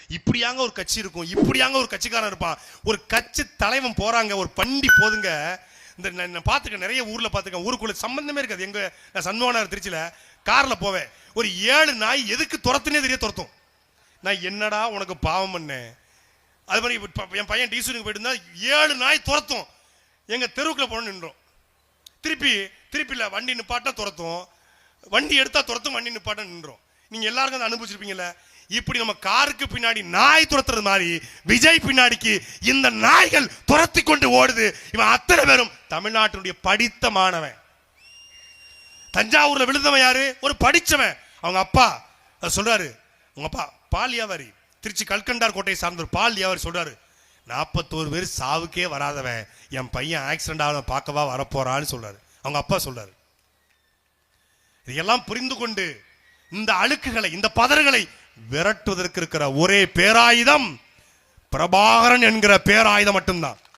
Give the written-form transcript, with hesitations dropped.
இப்படியாங்க ஒரு கட்சி இருக்கும், இப்படியாங்க ஒரு கட்சிக்காரன் இருப்பான். ஒரு கட்சி தலைவன் போறாங்க, ஒரு பண்டி போதுங்க. இந்த நான் பார்த்துக்க நிறைய ஊர்ல பார்த்துக்க, ஊருக்குள்ள சம்பந்தமே இருக்காது. எங்க நான் சண்முகனார் திருச்சியில கார்ல போவேன், ஒரு 7 நாய் எதுக்கு துரத்துனே தெரிய துரத்தும். நான் என்னடா உனக்கு பாவம் பண்ணேன். அது மாதிரி என் பையன் டியூஷனுக்கு போயிட்டு இருந்தா 7 நாய் துரத்தும். எங்க தெருவுக்குள்ள போன நின்றோம். திருப்பி இல்ல வண்டி நிப்பாட்டா துரத்தும், வண்டி எடுத்தா துரத்தும், வண்டி நிப்பாட்டா நின்றோம். நீங்க எல்லாருக்கும் அதை அனுபவிச்சிருப்பீங்கல்ல. இப்படி நம்ம காருக்கு பின்னாடி நாய் துரத்துறது மாதிரி விஜய் பின்னாடிக்கு இந்த நாய்கள் துரத்தி கொண்டு ஓடுது. இவன் அத்தனை பேரும் தமிழ்நாட்டினுடைய படித்த மாணவன். தஞ்சாவூர்ல விழுந்தவன் யாரு? ஒரு படிச்சவன். அவங்க அப்பா சொல்றாரு, அவங்க அப்பா பால் வியாபாரி, திருச்சி கல்கண்டார் கோட்டையை சார்ந்த ஒரு பால் வியாபாரி சொல்றாரு, 41 பேர் சாவுக்கே வராதவன் என் பையன் ஆக்சிடென்ட் ஆக பார்க்கவா வரப்போறான்னு சொல்றாரு. அவங்க அப்பா சொல்றாரு. இதெல்லாம் புரிந்து கொண்டு இந்த அழுக்குகளை, இந்த பதறுகளை விரட்டுவதற்கு இருக்கிற ஒரே பேராயுதம் பிரபாகரன் என்கிற பேராயுதம் மட்டும்தான்.